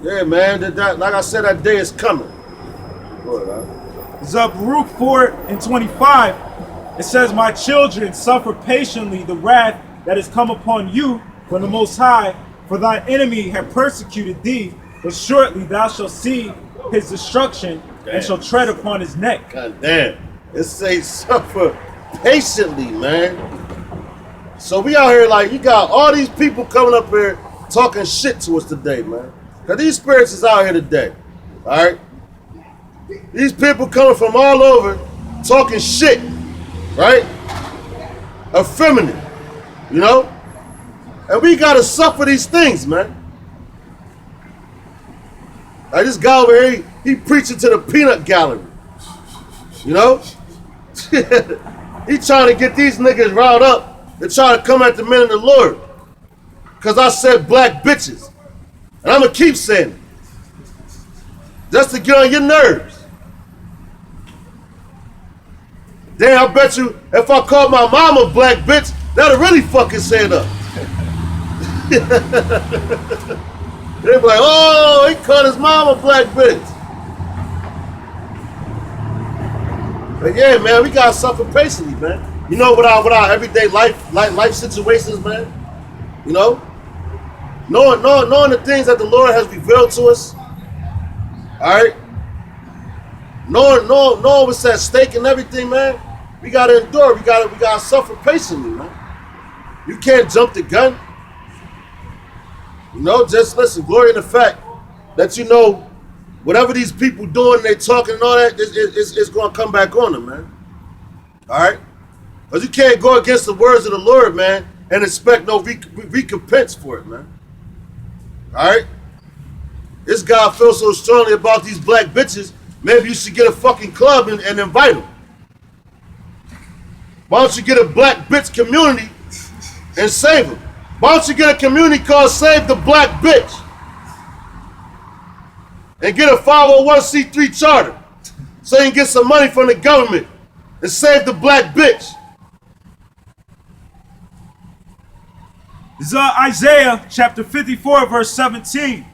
Yeah, man. Like I said, that day is coming. Baruch 4:25. It says, "My children, suffer patiently the wrath that is come upon you from the Most High, for thine enemy have persecuted thee, but shortly thou shalt see his destruction and shall tread upon his neck." God damn. It says suffer patiently, man. So we out here like, you got all these people coming up here talking shit to us today, man. Because these spirits is out here today, all right? These people coming from all over talking shit, right? Effeminate, you know? And we got to suffer these things, man. Like this guy over here, he preaching to the peanut gallery, you know? He trying to get these niggas riled up and try to come at the men of the Lord. Because I said black bitches. And I'm going to keep saying it. Just to get on your nerves. Damn, I bet you if I called my mom a black bitch, that'll really fucking say it up. They be like, oh, he called his mom a black bitch. But yeah, man, we gotta suffer patiently, man. You know, with our everyday life situations, man. You know, knowing the things that the Lord has revealed to us. All right, knowing what's at stake and everything, man. We gotta endure. We gotta suffer patiently, man. You can't jump the gun. You know, just listen. Glory in the fact that you know whatever these people doing, they talking and all that, it's gonna come back on them, man. All right, because you can't go against the words of the Lord, man, and expect no recompense for it, man. All right. This guy feels so strongly about these black bitches, maybe you should get a fucking club and invite them. Why don't you get a black bitch community and save them? Why don't you get a community called Save the Black Bitch and get a 501c3 charter so you can get some money from the government and save the black bitch? This is Isaiah chapter 54, verse 17.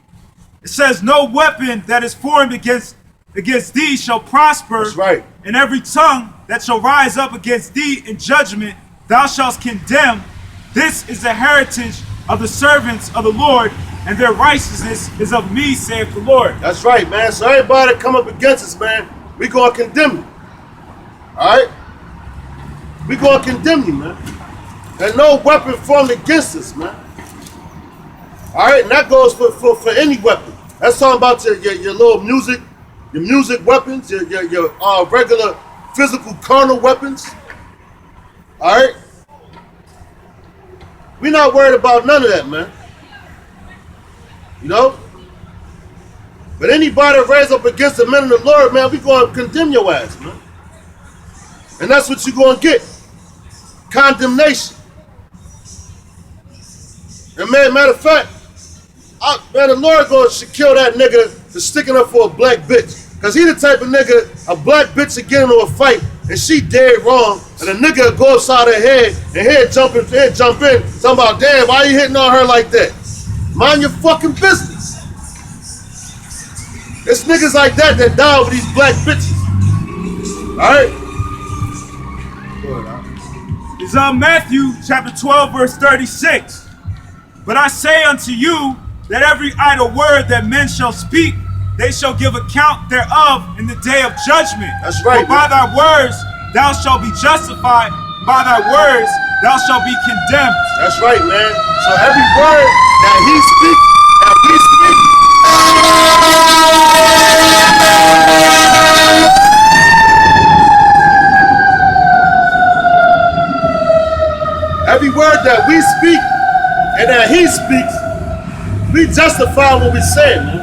It says, "No weapon that is formed against thee shall prosper. That's right. And every tongue that shall rise up against thee in judgment thou shalt condemn. This is the heritage of the servants of the Lord, and their righteousness is of me, saith the Lord." That's right, man. So everybody that come up against us, man, we gonna condemn you. All right? We gonna condemn you, man. And no weapon formed against us, man. All right, and that goes for any weapon. That's talking about your little music, your music weapons, your regular physical carnal weapons. All right? We're not worried about none of that, man. You know? But anybody that raise up against the men of the Lord, man, we going to condemn your ass, man. And that's what you're going to get. Condemnation. And man, matter of fact, man, the Lord should kill that nigga for sticking up for a black bitch. Because he the type of nigga, a black bitch to get into a fight and she dead wrong, and a nigga go upside her head and head jump in, talking about, damn, why you hitting on her like that? Mind your fucking business. It's niggas like that die over these black bitches. Alright? It's Matthew chapter 12, verse 36. "But I say unto you that every idle word that men shall speak, they shall give account thereof in the day of judgment. That's right. For by thy words thou shalt be justified, by thy words thou shalt be condemned." That's right, man. So every word that he speaks, that we speak, every word that we speak and that he speaks, we justify what we say, man.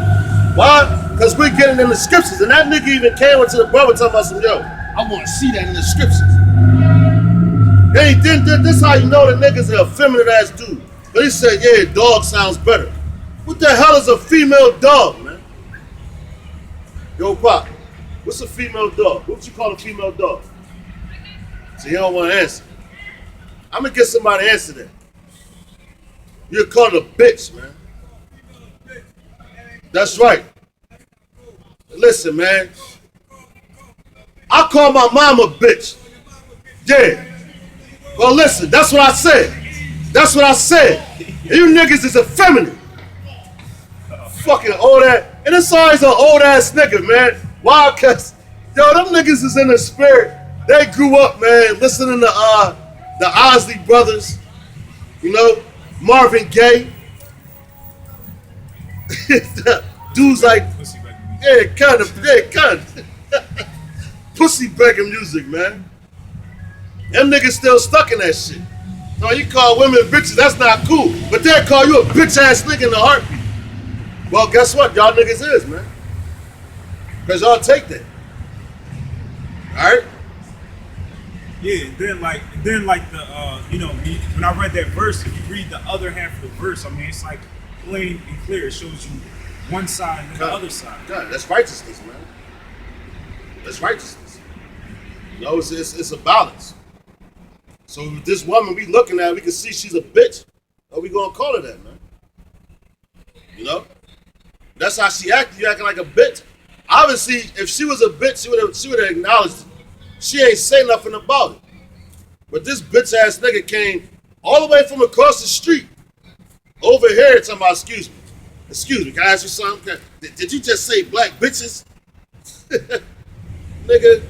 Why? Because we're getting in the scriptures. And that nigga even came into the brother talking about some, yo, I want to see that in the scriptures. Then he did this how you know the nigga's an effeminate ass dude. But he said, yeah, dog sounds better. What the hell is a female dog, man? Yo, Pop, what's a female dog? What would you call a female dog? So you don't want to answer. I'm going to get somebody to answer that. You're called a bitch, man. That's right. Listen, man. I call my mom a bitch. Yeah. Well, listen, that's what I said. That's what I said. You niggas is effeminate. Fucking old ass. And it's always an old ass nigga, man. Why? Cause, yo, them niggas is in the spirit. They grew up, man, listening to the Osley Brothers, you know, Marvin Gaye. Dudes like, yeah, kind of. Pussy begging music, man. Them niggas still stuck in that shit. No, you call women bitches, that's not cool. But they'll call you a bitch ass nigga in a heartbeat. Well, guess what? Y'all niggas is, man. Because y'all take that. Alright? Yeah, then like the you know, when I read that verse, if you read the other half of the verse, I mean, it's like plain and clear. It shows you one side and the other side. God, that's righteousness, man. That's righteousness. You know, it's a balance. So with this woman we looking at, we can see she's a bitch. What we gonna call her that, man? You know? That's how she acted. You acting like a bitch. Obviously, if she was a bitch, she would have acknowledged it. She ain't say nothing about it. But this bitch ass nigga came all the way from across the street over here talking about, excuse me, can I ask you something? Did you just say black bitches? Nigga,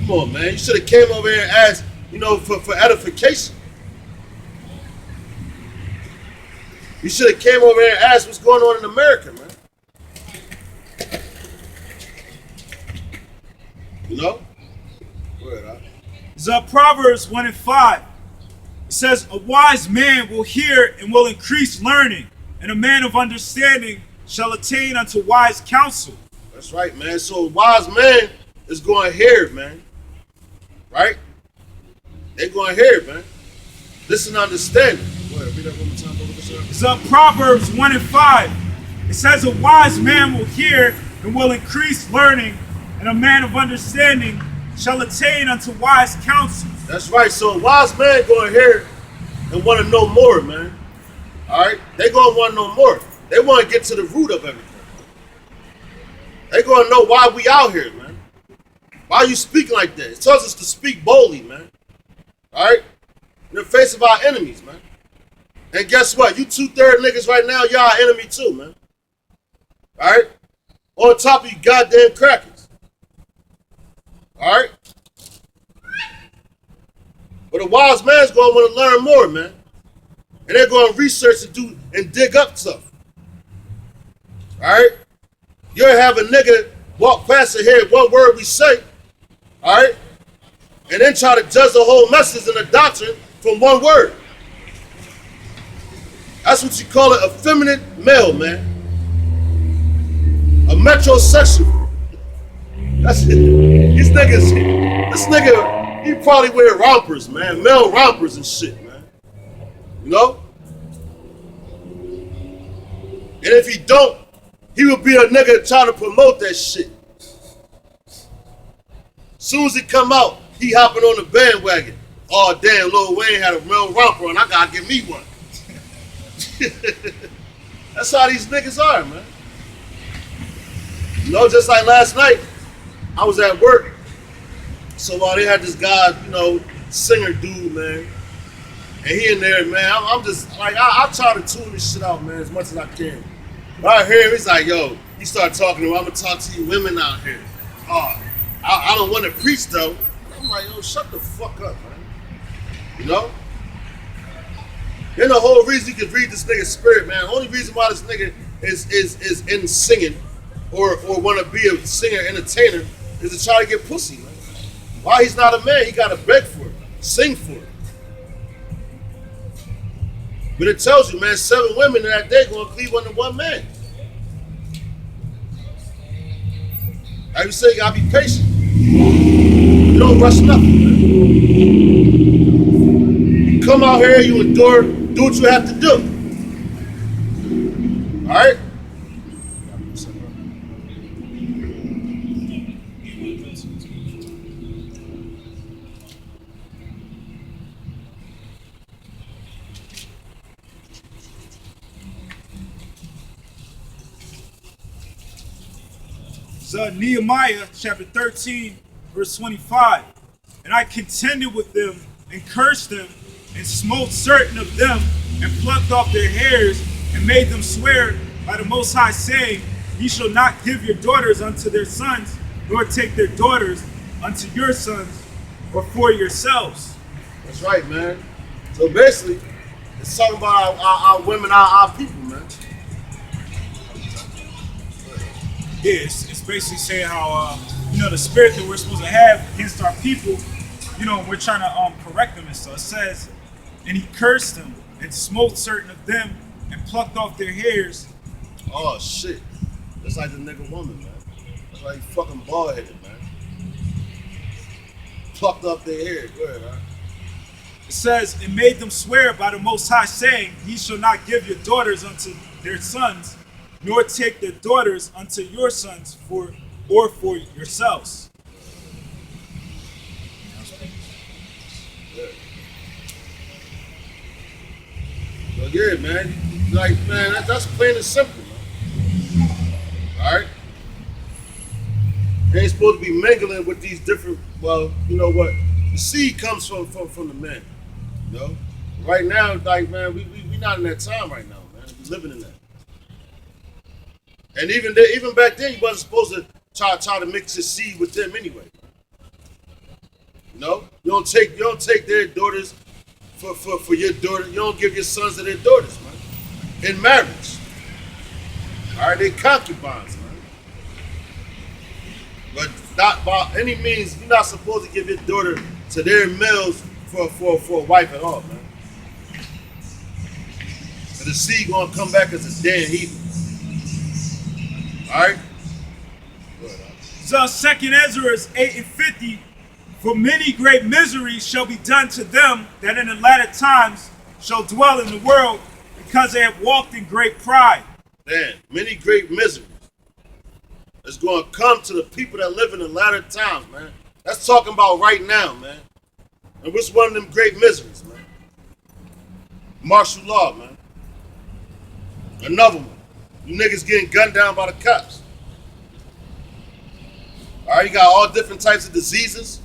come on, man. You should have came over here and asked, you know, for edification. You should have came over here and asked what's going on in America, man. You know? Go ahead, It's Proverbs 1:5. It says, a wise man will hear and will increase learning, and a man of understanding shall attain unto wise counsel. That's right, man. So a wise man is going to hear it, man. Right? They're going to hear it, man. Listen and understand it. Go ahead, read that one more time. It's Proverbs 1:5. It says, a wise man will hear and will increase learning, and a man of understanding shall attain unto wise counsel. That's right. So a wise man going to hear it and want to know more, man. All right? They going to want to know more. They want to get to the root of everything. They going to know why we out here, man. Why are you speaking like that? It tells us to speak boldly, man. All right? In the face of our enemies, man. And guess what? You 2/3 niggas right now, y'all our enemy too, man. All right? On top of you goddamn crackers. All right? But a wise man's going to want to learn more, man. And they're going to research and do and dig up stuff. All right? You'll have a nigga walk past and hear one word we say, all right? And then try to judge the whole message and the doctrine from one word. That's what you call an effeminate male, man. A metrosexual. That's it. These niggas, this nigga, he probably wear rompers, man. Male rompers and shit, man. You know? And if he don't, he would be a nigga trying to promote that shit. Soon as it come out, he hopping on the bandwagon. Oh, damn, Lil Wayne had a male romper and I gotta give me one. That's how these niggas are, man. You know, just like last night, I was at work. So they had this guy, you know, singer dude, man. And he in there, man. I'm just, like, I try to tune this shit out, man, as much as I can. But I hear him, he's like, yo, he started talking to me, I'm gonna talk to you women out here. Oh, I don't want to preach, though. I'm like, yo, shut the fuck up, man. You know? Then the whole reason you can read this nigga's spirit, man. The only reason why this nigga is in singing or want to be a singer, entertainer, is to try to get pussy, man. Why he's not a man, he got to beg for it, sing for it. But it tells you, man, 7 women in that day going to cleave under one man. Like you say, you got to be patient. You don't rush nothing, man. You come out here, you endure, do what you have to do. All right? It's Nehemiah chapter 13, verse 25. And I contended with them and cursed them and smote certain of them and plucked off their hairs and made them swear by the Most High, saying, Ye shall not give your daughters unto their sons, nor take their daughters unto your sons, or for yourselves. That's right, man. So basically, it's talking about our women, our people, man. Yeah, it's basically saying how the spirit that we're supposed to have against our people, we're trying to correct them and stuff. It says, and he cursed them and smote certain of them and plucked off their hairs. Oh shit. That's like the nigga woman, man. That's like fucking bald headed, man. Plucked off their hair. Go ahead, huh? It says, and made them swear by the Most High, saying, Ye shall not give your daughters unto their sons, nor take their daughters unto your sons for yourselves. Yeah. So yeah, man. Like, man, that's plain and simple, man. Alright? They ain't supposed to be mingling with these different, well, you know what? The seed comes from the man. You know? Right now, like, man, we not in that time right now, man. We living in that. And even back then, you wasn't supposed to try to mix your seed with them anyway. You know? You don't take their daughters for your daughter. You don't give your sons to their daughters, man. In marriage. Alright, they concubines, man. But not by any means, you're not supposed to give your daughter to their males for a wife at all, man. And the seed gonna come back as a damn heathen. Alright? So 2nd Ezra 8:50, for many great miseries shall be done to them that in the latter times shall dwell in the world, because they have walked in great pride. Man, many great miseries is going to come to the people that live in the latter times, man. That's talking about right now, man. And what's one of them great miseries, man? Martial law, man. Another one. You niggas getting gunned down by the cops. All right, you got all different types of diseases.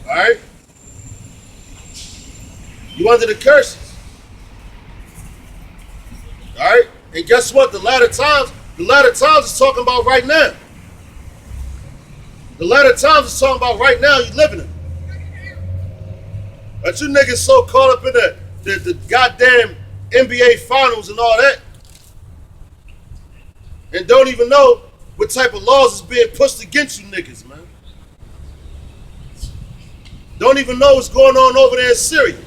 All right? You under the curses. All right? And guess what? The latter times is talking about right now. The latter times is talking about right now. You living it. But you niggas so caught up in the goddamn NBA finals and all that, and don't even know what type of laws is being pushed against you niggas, man. Don't even know what's going on over there in Syria.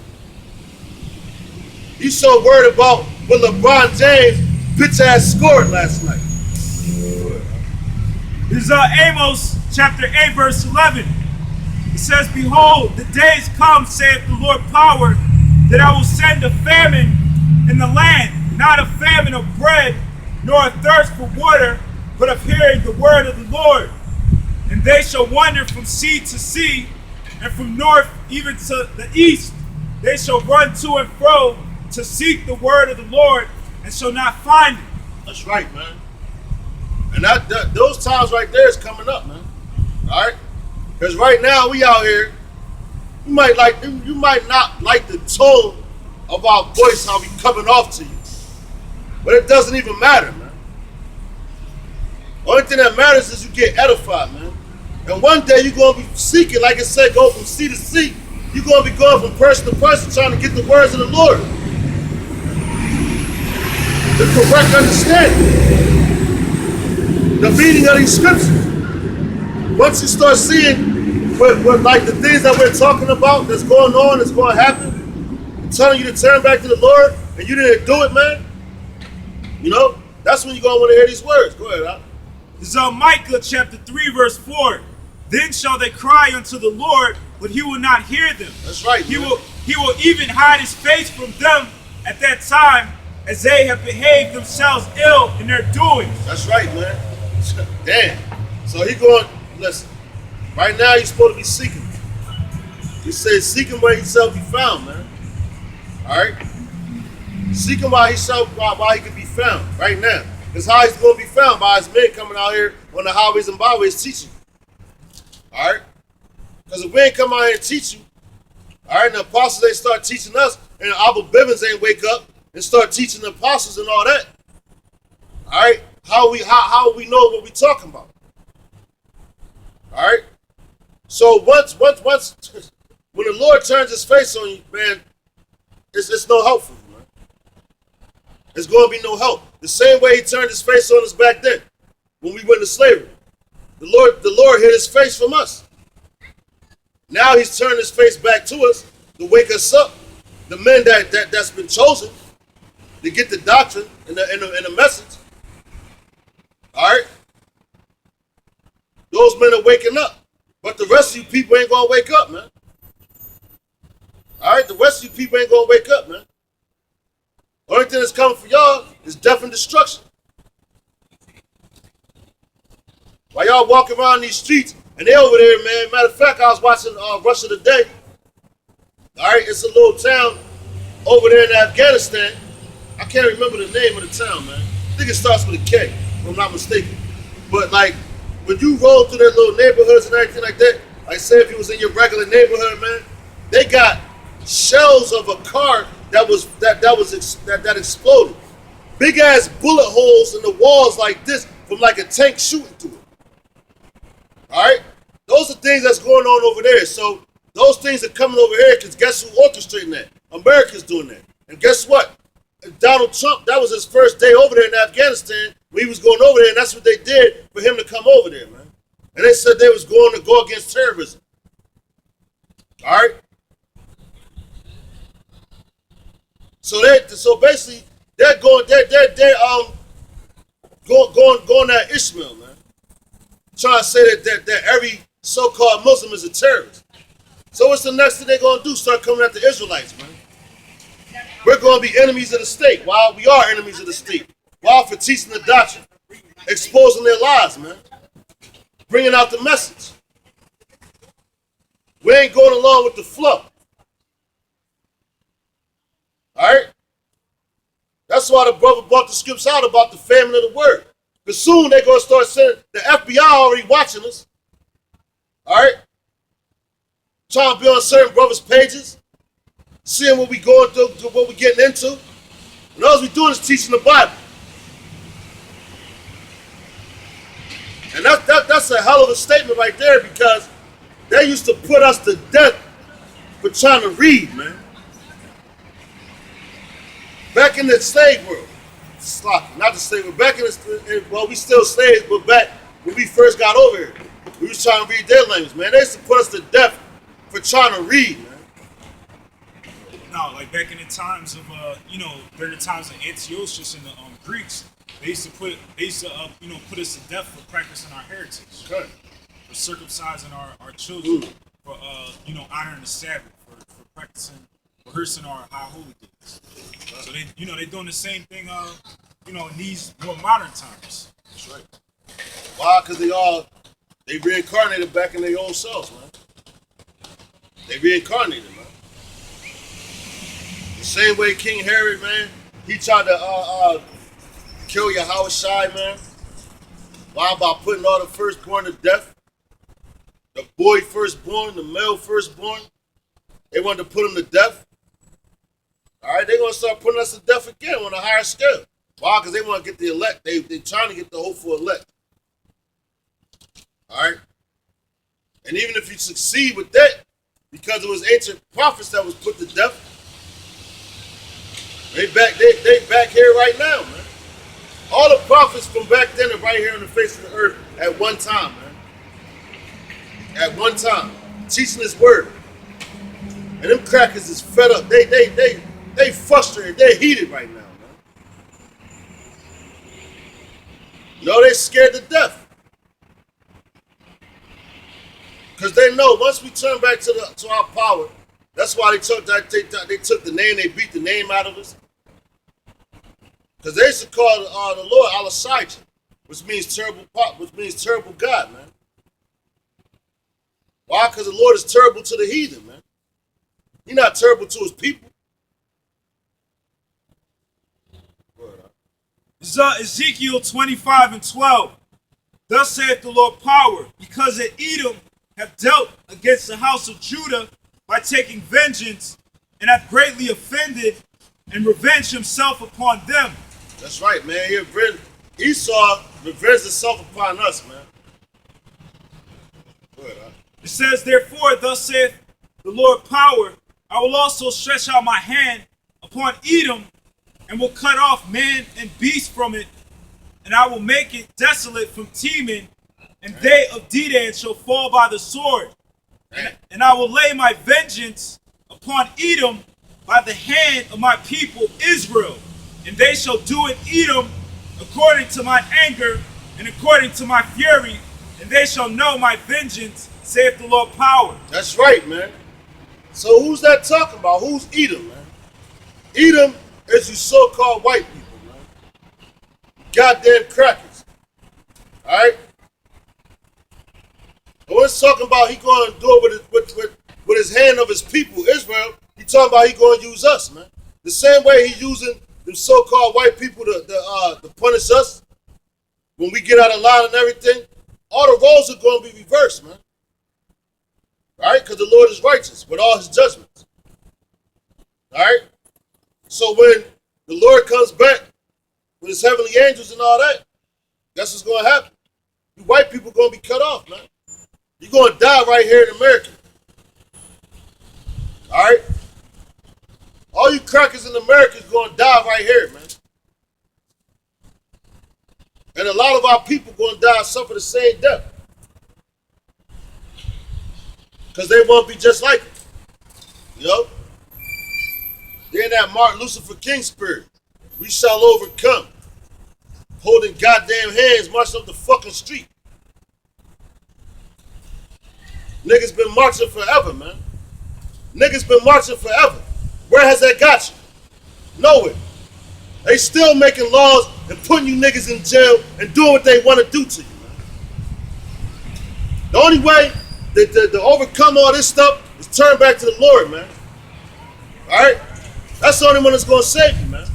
You so worried about what LeBron James bitch ass scored last night. This is Amos chapter 8, verse 11. It says, Behold, the days come, saith the Lord power, that I will send a famine in the land, not a famine of bread, nor a thirst for water, but of hearing the word of the Lord. And they shall wander from sea to sea, and from north even to the east. They shall run to and fro to seek the word of the Lord, and shall not find it. That's right, man. And those times right there is coming up, man. All right? Because right now we out here, you might not like the tone of our voice, how we coming off to you. But it doesn't even matter, man. Only thing that matters is you get edified, man. And one day you're going to be seeking, like I said, go from sea to sea. You're going to be going from person to person trying to get the words of the Lord. The correct understanding. The meaning of these scriptures. Once you start seeing what like the things that we're talking about that's going on, that's going to happen, I'm telling you to turn back to the Lord, and you didn't do it, man, you know, that's when you're going to want to hear these words. Go ahead, Al. This is Micah chapter 3, verse 4. Then shall they cry unto the Lord, but he will not hear them. That's right. He will even hide his face from them at that time, as they have behaved themselves ill in their doings. That's right, man. Damn. So he going, listen, right now he's supposed to be seeking. He says, seek him where he shall be found, man. All right? Seek him while he can be found, right now. Because how he's going to be found? By his men coming out here on the highways and byways teaching you. All right? Because if we ain't come out here and teach you, all right, and the apostles ain't start teaching us, and Abba Bivens ain't wake up and start teaching the apostles and all that, all right, how we know what we talking about? All right? So once when the Lord turns his face on you, man, it's no help for you, man. It's going to be no help. The same way he turned his face on us back then when we went into slavery. The Lord hid his face from us. Now he's turned his face back to us to wake us up. The men that's been chosen to get the doctrine and the message. All right? Those men are waking up. But the rest of you people ain't going to wake up, man. All right? The rest of you people ain't going to wake up, man. Only thing that's coming for y'all is death and destruction. While y'all walking around these streets, and they over there, man. Matter of fact, I was watching Russia Today. All right? It's a little town over there in Afghanistan. I can't remember the name of the town, man. I think it starts with a K, if I'm not mistaken. But, like, when you roll through their little neighborhoods and everything like that, like say if you was in your regular neighborhood, man, they got shells of a car that exploded. Big ass bullet holes in the walls like this from like a tank shooting through it. All right, those are things that's going on over there. So those things are coming over here because guess who orchestrating that? America's doing that. And guess what? Donald Trump, that was his first day over there in Afghanistan. When he was going over there, and that's what they did for him to come over there, man. And they said they was going to go against terrorism. All right. So basically they're going at Ishmael, man. Trying to say that every so-called Muslim is a terrorist. So what's the next thing they're gonna do? Start coming at the Israelites, man. We're gonna be enemies of the state. Why? We are enemies of the state. Why? For teaching the doctrine, exposing their lies, man. Bringing out the message. We ain't going along with the flow. All right? That's why the brother brought the scripts out about the famine of the word. Because soon they're going to start saying, the FBI already watching us. All right? Trying to be on certain brothers' pages. Seeing what we going through, what we getting into. And all we doing is teaching the Bible. And that's a hell of a statement right there because they used to put us to death for trying to read, man. Back in the slave world, not the slave world, back in the, well, we still slaves, but back when we first got over here, we was trying to read their language, man. They used to put us to death for trying to read, man. No, like back in the times of, during the times of Antiochus and the Greeks, they used to put us to death for practicing our heritage, Okay. for circumcising our children, for honoring the Sabbath, for practicing, rehearsing our high holy days. So they're doing the same thing, in these more modern times. That's right. Why? Because they reincarnated back in their own selves, man. They reincarnated, man. The same way King Herod, man, he tried to kill Yahushua, man. Why? By putting all the firstborn to death. The boy firstborn, the male firstborn. They wanted to put him to death. All right, they're going to start putting us to death again on a higher scale. Why? Because they want to get the elect. They're trying to get the hopeful elect. All right? And even if you succeed with that, because it was ancient prophets that was put to death, they back here right now, man. All the prophets from back then are right here on the face of the earth at one time, man. At one time. Teaching his word. And them crackers is fed up. They frustrated. They're heated right now, man. They're scared to death. Because they know once we turn back to our power, that's why they took the name, they beat the name out of us. Because they used to call the Lord Al-Asai, which means terrible God, man. Why? Because the Lord is terrible to the heathen, man. He's not terrible to his people. Ezekiel 25:12 Thus saith the Lord power, because that Edom have dealt against the house of Judah by taking vengeance, and hath greatly offended, and revenged himself upon them. That's right, man. Esau revenged himself upon us, man. Go ahead, huh? It says, therefore, thus saith the Lord power, I will also stretch out my hand upon Edom, and will cut off man and beast from it, and I will make it desolate from Teman, and they of Dedan shall fall by the sword. And I will lay my vengeance upon Edom by the hand of my people Israel, and they shall do in Edom according to my anger and according to my fury, and they shall know my vengeance, saith the Lord power. That's right, man. So who's that talking about? Who's Edom, man? Edom is you so-called white people, man. Goddamn crackers. All right? And when it's talking about he going to do it with his hand of his people, Israel, he talking about he going to use us, man. The same way he using them so-called white people to punish us when we get out of line and everything. All the roles are going to be reversed, man. All right? Because the Lord is righteous with all his judgments. All right? So when the Lord comes back with his heavenly angels and all that, guess what's going to happen? You white people going to be cut off, man. You're going to die right here in America. All right? All you crackers in America is going to die right here, man. And a lot of our people going to die, suffer the same death. Because they won't be just like it. You know? They're in that Martin Luther King spirit. We shall overcome. Holding goddamn hands, marching up the fucking street. Niggas been marching forever, man. Niggas been marching forever. Where has that got you? Nowhere. They still making laws and putting you niggas in jail and doing what they want to do to you, man. The only way to overcome all this stuff is turn back to the Lord, man. All right? That's the only one that's going to save you, man.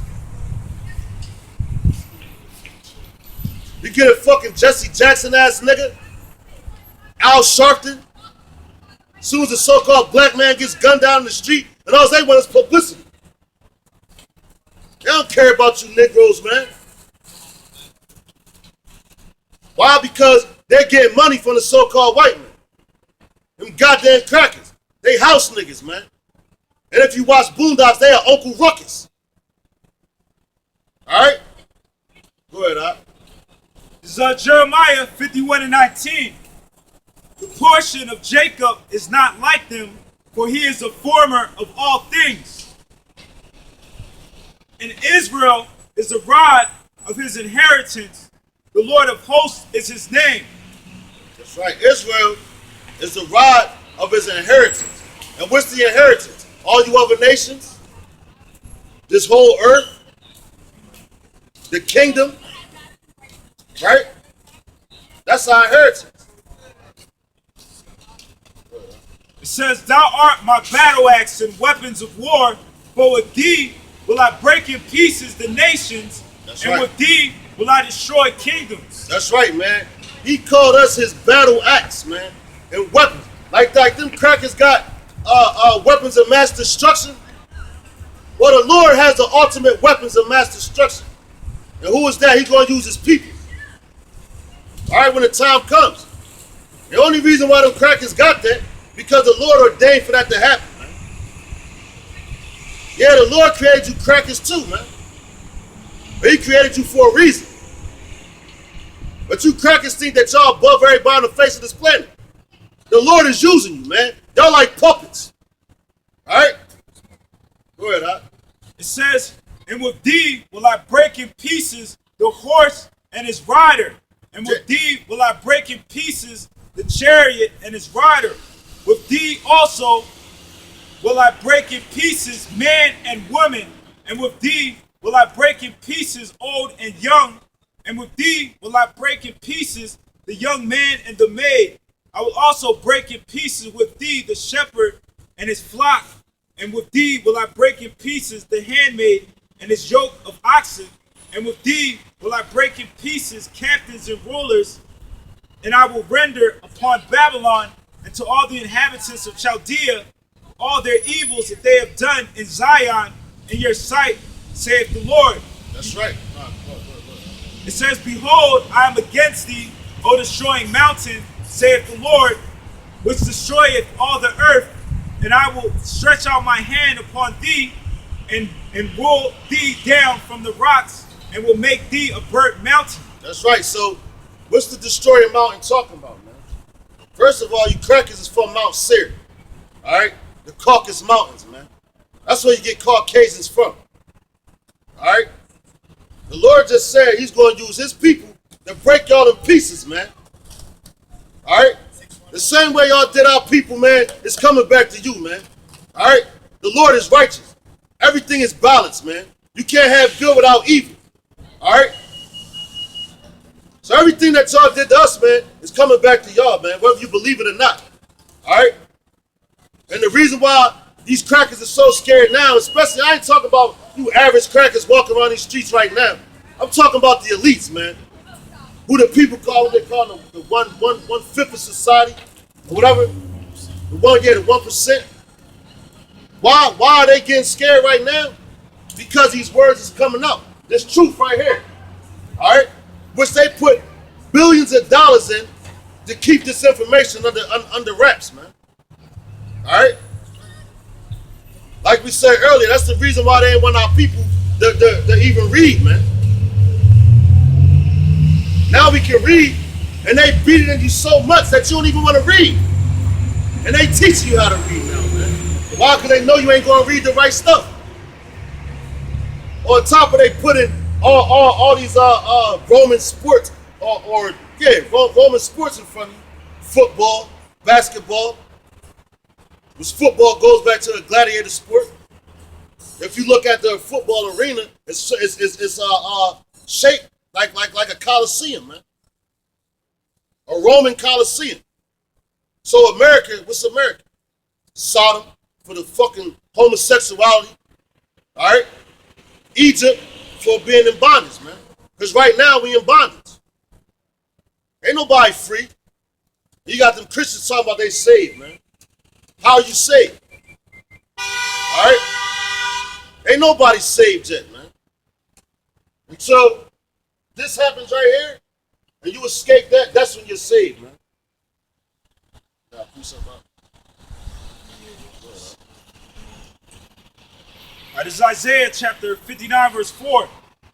You get a fucking Jesse Jackson ass nigga, Al Sharpton. As soon as the so-called black man gets gunned down in the street, and all they want is publicity. They don't care about you Negroes, man. Why? Because they're getting money from the so-called white man. Them goddamn crackers. They house niggas, man. And if you watch Boondocks, they are Uncle Ruckus. All right? Go ahead, Al. This is Jeremiah 51:19. The portion of Jacob is not like them, for he is the former of all things. And Israel is the rod of his inheritance. The Lord of hosts is his name. That's right. Israel is the rod of his inheritance. And what's the inheritance? All you other nations, this whole earth, the kingdom, right? That's our inheritance. It says, thou art my battle axe and weapons of war, for with thee will I break in pieces the nations, and right. With thee will I destroy kingdoms. That's right, man. He called us his battle axe, man, and weapons. Like them crackers got weapons of mass destruction. Well, the Lord has the ultimate weapons of mass destruction. And who is that? He's going to use his people. All right, when the time comes. The only reason why them crackers got that, because the Lord ordained for that to happen, man. Yeah, the Lord created you crackers too, man. But he created you for a reason. But you crackers think that y'all above everybody on the face of this planet. The Lord is using you, man. Y'all like puppets. All right? Go ahead, Hot. It says, and with thee will I break in pieces the horse and his rider. And with thee will I break in pieces the chariot and his rider. With thee also will I break in pieces man and woman. And with thee will I break in pieces old and young. And with thee will I break in pieces the young man and the maid. I will also break in pieces with thee the shepherd and his flock. And with thee will I break in pieces the handmaid and his yoke of oxen. And with thee will I break in pieces captains and rulers. And I will render upon Babylon and to all the inhabitants of Chaldea all their evils that they have done in Zion in your sight, saith the Lord. That's right. It says, behold, I am against thee, O destroying mountain, saith the Lord, which destroyeth all the earth, and I will stretch out my hand upon thee, and roll thee down from the rocks, and will make thee a burnt mountain. That's right. So, what's the destroying mountain talking about, man? First of all, you crackers is from Mount Seir. All right? The Caucasus Mountains, man. That's where you get Caucasians from. All right? The Lord just said he's going to use his people to break y'all in pieces, man. All right? The same way y'all did our people, man, is coming back to you, man. All right? The Lord is righteous. Everything is balanced, man. You can't have good without evil. All right? So everything that y'all did to us, man, is coming back to y'all, man, whether you believe it or not. All right? And the reason why these crackers are so scared now, especially, I ain't talking about you average crackers walking around these streets right now. I'm talking about the elites, man. Who the people call, what they call them, the one-fifth of society, or whatever. The 1%. Why are they getting scared right now? Because these words is coming out. There's truth right here. All right? Which they put billions of dollars in to keep this information under wraps, man. All right? Like we said earlier, that's the reason why they ain't want our people to even read, man. Now we can read, and they beat it in you so much that you don't even want to read. And they teach you how to read now, man. Why? Because they know you ain't going to read the right stuff. On top of they put in all these Roman sports, Roman sports in front of you. Football, basketball. Which football goes back to a gladiator sport. If you look at the football arena, it's shaped like a coliseum, man. A Roman coliseum. So America, what's America? Sodom for the fucking homosexuality. All right? Egypt for being in bondage, man. Because right now we in bondage. Ain't nobody free. You got them Christians talking about they saved, man. How are you saved? All right? Ain't nobody saved yet, man. Until this happens right here, and you escape that, that's when you're saved, man. Now, pull something out. All right, this is Isaiah chapter 59, verse 4.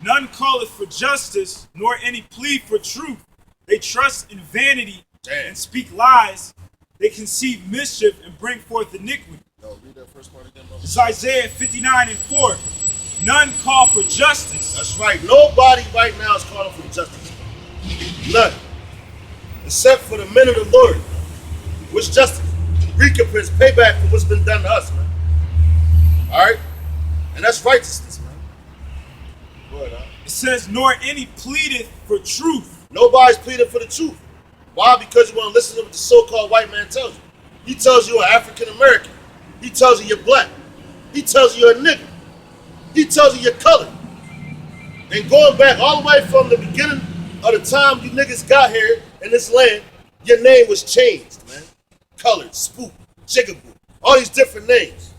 None calleth for justice, nor any plea for truth. They trust in vanity and speak lies. They conceive mischief and bring forth iniquity. No, read that first part again, bro. It's Isaiah 59 and 4. None call for justice. That's right. Nobody right now is calling for justice. None. Except for the men of the Lord. Which justice? Recompense, payback for what's been done to us, man. All right? And that's righteousness, man. Go ahead, It says, nor any pleadeth for truth. Nobody's pleading for the truth. Why? Because you want to listen to what the so-called white man tells you. He tells you you're African American. He tells you you're black. He tells you you're a nigga. He tells you you're colored. And going back all the way from the beginning of the time you niggas got here in this land, your name was changed, man. Colored, spook, jigaboo, all these different names.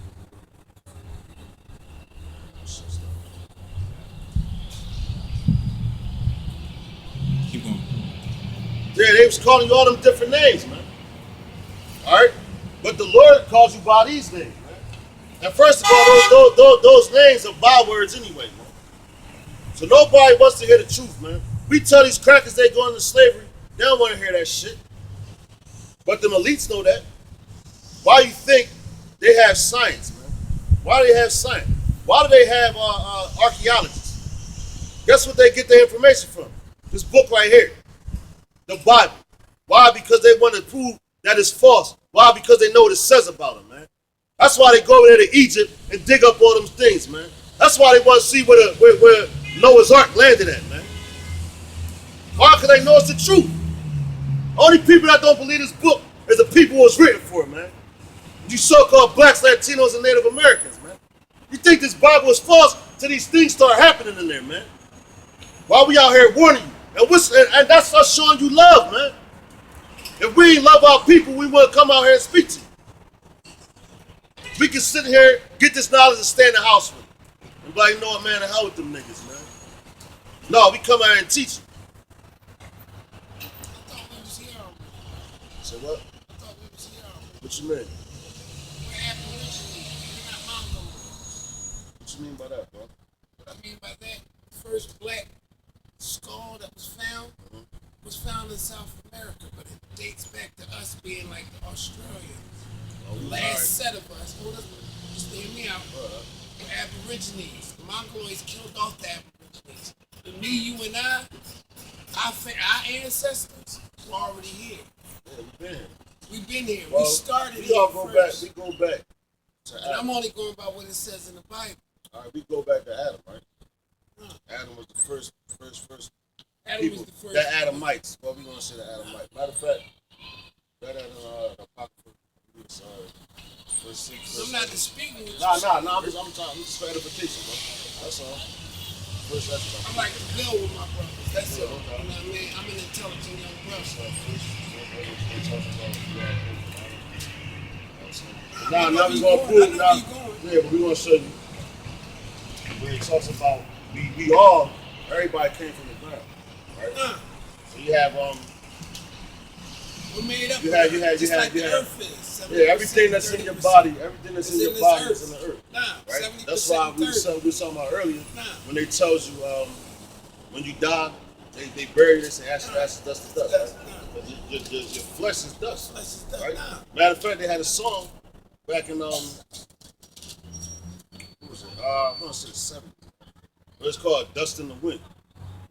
Keep going. Yeah, they was calling you all them different names, man. All right? But the Lord calls you by these names, man. And first of all, those names are bywords anyway, man. So nobody wants to hear the truth, man. We tell these crackers they going into slavery, they don't want to hear that shit. But them elites know that. Why you think they have science, man? Why do they have science? Why do they have archaeologists? Guess what they get their information from? This book right here. The Bible. Why? Because they want to prove that it's false. Why? Because they know what it says about them, man. That's why they go over there to Egypt and dig up all them things, man. That's why they want to see where Noah's Ark landed at, man. Why? Because they know it's the truth. Only people that don't believe this book is the people who it's written for, man. You so-called blacks, Latinos, and Native Americans, man. You think this Bible is false till these things start happening in there, man. Why we out here warning you? And that's us showing you love, man. If we love our people, we wouldn't come out here and speak to you. We can sit here, get this knowledge, and stay in the house with it. And be like, you know what, man, the hell with them niggas, man. No, we come out here and teach you. I thought we was here already. Say what? I thought we was here already. What you mean? We're Aborigines. We're not Mongols. What you mean by that, bro? What I mean by that, the first black skull that was found in South America, but it dates back to us being like the Australians. The last set of us, hold up, just hear me out. We're Aborigines. The Mongoloids killed off the Aborigines. And me, you, and our ancestors were already here. Yeah, we been here. We've been here. Well, we started we here all go first. back. We go back to And Adam. I'm only going by what it says in the Bible. All right, we go back to Adam, right? Adam was the first Adam people. was the first. The Adamites. Well, we gonna say the Adamites. Matter of fact, that the Apocrypha. First six. I'm not disputing with you. Nah. I'm just for edification, bro. That's all. First, that's I all. like to build with my brothers. That's Yeah, all. okay. You know what I mean? I'm an intelligent young brother. Now we gonna prove now. Yeah, but we gonna show you when it talks about we all everybody came from the ground, right? So you have We're made up. You had like the had earth is. yeah, everything that's in your body, everything that's in your body is in the earth. Nah, Right? 70%, That's why we 30. were talking about earlier Nah. when they tells you when you die, they bury this and ashes, dust to dust. Right? But your flesh is dust. Flesh is dust, Right? nah. Matter of fact, they had a song back in what was it? I want to say the 70s. But it's called "Dust in the Wind,"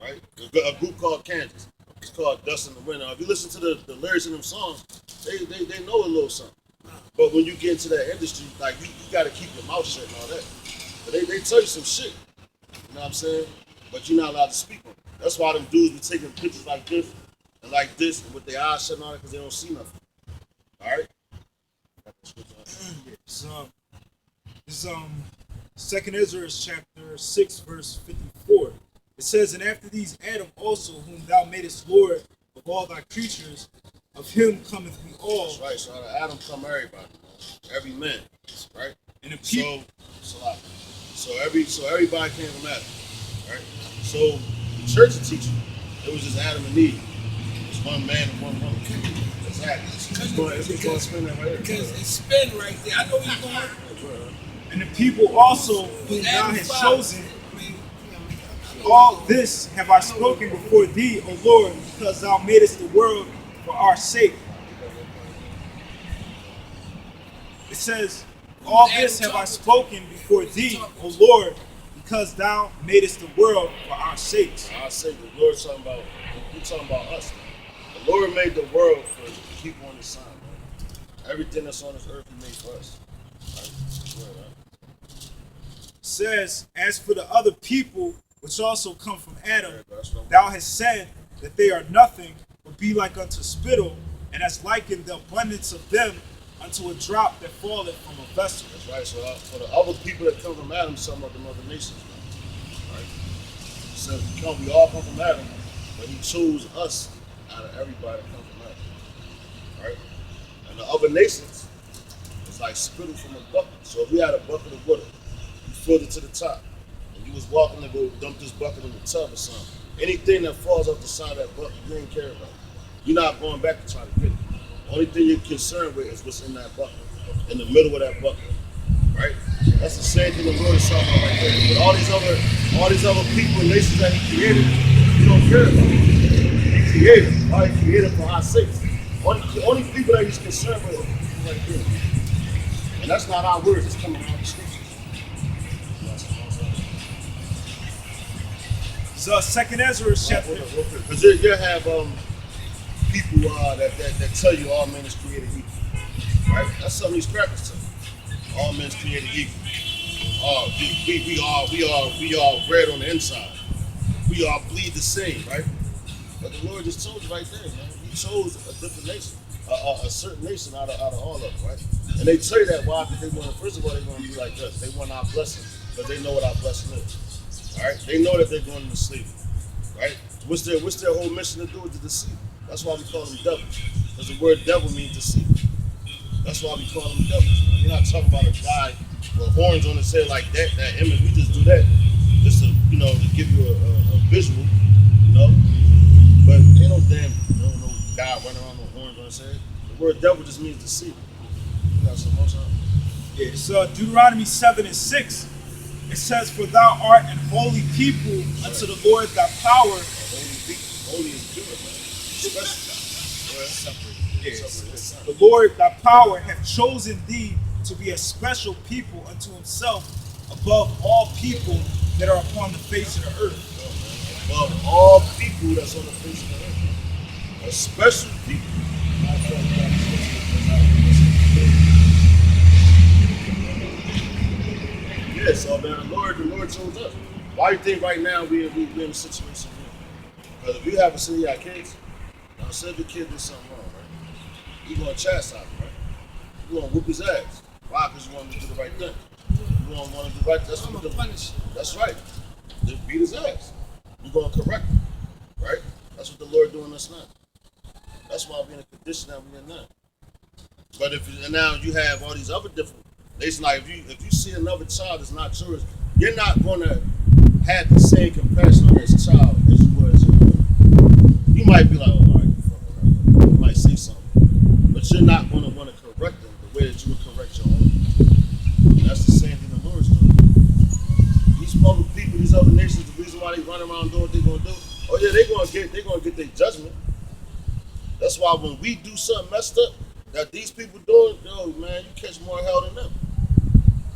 right? A group called Kansas. It's called "Dust in the Wind." Now, if you listen to the lyrics in them songs, they know a little something. But when you get into that industry, like you got to keep your mouth shut and all that. But they tell you some shit. You know what I'm saying? But you're not allowed to speak on it. That's why them dudes be taking pictures like this and with their eyes shut and all that because they don't see nothing. All right. So, this Second Ezra chapter 6 verse 54. It says, "And after these Adam also, whom thou madest Lord of all thy creatures, of him cometh we all." That's right. So out of Adam come everybody, every man, right? And the people, So everybody came from Adam, right? So the church will teach you it was just Adam and Eve. It's one man and one woman. Exactly. It's going to spin that right here. Because it's spin right there. I know you're going. and the people also whom thou hast chosen, all this have I spoken before thee, O Lord, because thou madest the world for our sake. It says, all this have I spoken before thee, O Lord, because thou madest the world for our sakes. I say the Lord's talking about, we're talking about us. The Lord made the world for the people on the sun, man. Everything that's on this earth he made for us. Right? It says, as for the other people which also come from Adam, That's what I'm thou hast said that they are nothing, but be like unto spittle, and hast likened the abundance of them unto a drop that falleth from a vessel. That's right. So for the other people that come from Adam, some of them other nations, right? So we all come from Adam, but he chose us out of everybody that comes from Adam, right? And the other nations, it's like spittle from a bucket. So if we had a bucket of water, you filled it to the top, and you was walking to go dump this bucket in the tub or something. Anything that falls off the side of that bucket, you ain't care about. You're not going back to try to get it. The only thing you're concerned with is what's in that bucket, in the middle of that bucket, right? That's the same thing the Lord is talking about right there. But all these other people and nations that He created, you don't care about. He created them. All He created for our sakes. The only people that He's concerned with is right there. And that's not our words. It's coming out of the scriptures. So Second Ezra chapter. Because you have people that tell you all men is created equal, right? That's something these crackers tell you. All men is created equal. We all red on the inside. We all bleed the same, right? But the Lord just told you right there, man. He chose a different nation, a certain nation out of all of them, right? And they tell you that why? Because they want, first of all, they want to be like us. They want our blessing, but they know what our blessing is. All right? They know that they're going into slavery. right? What's their whole mission to do? To deceive. That's why we call them devils. Because the word devil means deceive. That's why we call them devils. We're not talking about a guy with horns on his head like that. That image, we just do that just to, to give you a visual, But ain't no damn, no guy running around with horns on his head. The word devil just means deceiver. You got some more time? Yeah, it's Deuteronomy 7:6. It says, "For thou art an holy people unto the Lord thy power." Holy is pure, man. Special. Yes. The Lord thy power hath chosen thee to be a special people unto himself above all people that are upon the face of the earth. Above all people that's on the face of the earth. A special people. Yeah, so man, the Lord chose us. Why do you think right now we in a situation here? Because if we have a city our kids, say if the kid did something wrong, right? You're gonna chastise him, right? You're gonna whoop his ass. Why? Because you want him to do the right thing. You want to do the right thing. That's what punish. That's right. Just beat his ass. You're gonna correct him, right? That's what the Lord doing us now. That's why we're in a condition that we're in now. But now you have all these other different nations, like if you see another child that's not yours, you're not gonna have the same compassion on this child as you were as your own. You might be like, oh, all right, you might say something, but you're not gonna want to correct them the way that you would correct your own. And that's the same thing the Lord's doing. These other people, these other nations, the reason why they run around doing what they're gonna do, oh yeah, they're gonna get their judgment. That's why when we do something messed up that these people doing, yo man, you catch more hell than them.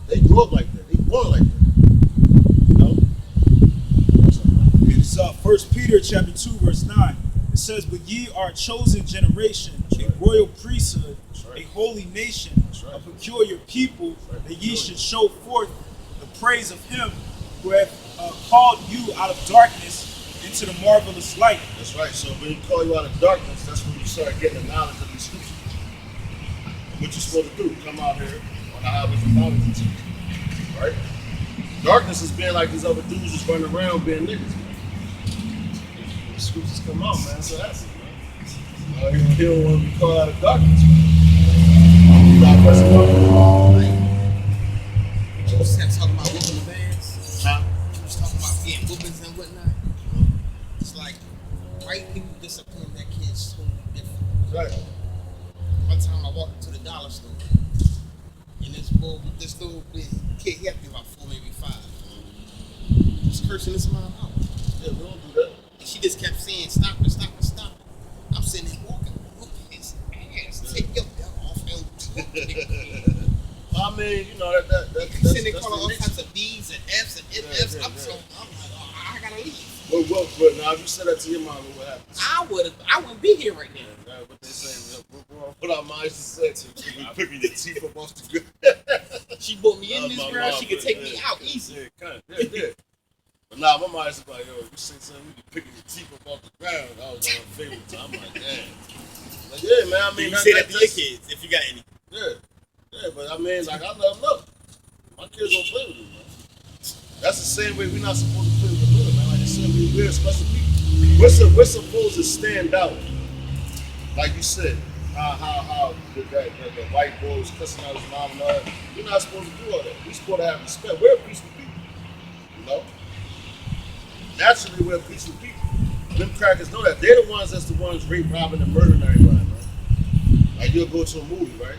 They grew up like that. They born like that. It's 1 Peter chapter 2, verse 9. It says, "But ye are a chosen generation, a royal priesthood, a holy nation, a peculiar people, that ye should show forth the praise of him who hath called you out of darkness into the marvelous light." That's right. So when he call you out of darkness, that's when you start getting the knowledge of the scriptures. And what you're supposed to do, come out here on the highways of knowledge and teach. Right? Darkness is being like these other dudes just running around being niggas, man. The scriptures come out, man. So that's it, man. He don't want to be called out of darkness, man. You got press You was talking about whooping the bands. Huh? You was talking about getting whoopings and whatnot. It's like white people discipline their kids totally different. Right. One time I walked into the dollar store, and this little kid, he had to be about 4, maybe 5. He was cursing his mom out. Yeah, we don't do that. And she just kept saying, "Stop it, stop it, stop it." I'm sitting there walking, whoop his ass, take your belt off him. I mean, that's Sitting there calling all kinds of D's and F's and F's. I'm like, oh, I gotta leave. But now if you said that to your mom, what happens? I wouldn't be here right now. That's what they say. What our minds to say to we picking your teeth up off the good. She put me in this girl, she could take me out easy. Yeah. But nah, my mind's like, yo, you say something, you be picking your teeth up off the ground. That was my favorite time. I'm like, damn. Like, yeah, man, I mean, you say that to your kids if you got any. Yeah, but I mean, like, I let them know. My kids don't play with me, man. That's the same way we're not supposed to play with the Lord, man. Like the same way we're special people. We're supposed to stand out. Like you said, how the white boy was cussing out his mom and all that. We're not supposed to do all that. We're supposed to have respect. We're peaceful people, Naturally, we're peaceful people. Them crackers know that. They're the ones that's the ones rape, robbing, and murdering everybody, man. Like, you'll go to a movie, right?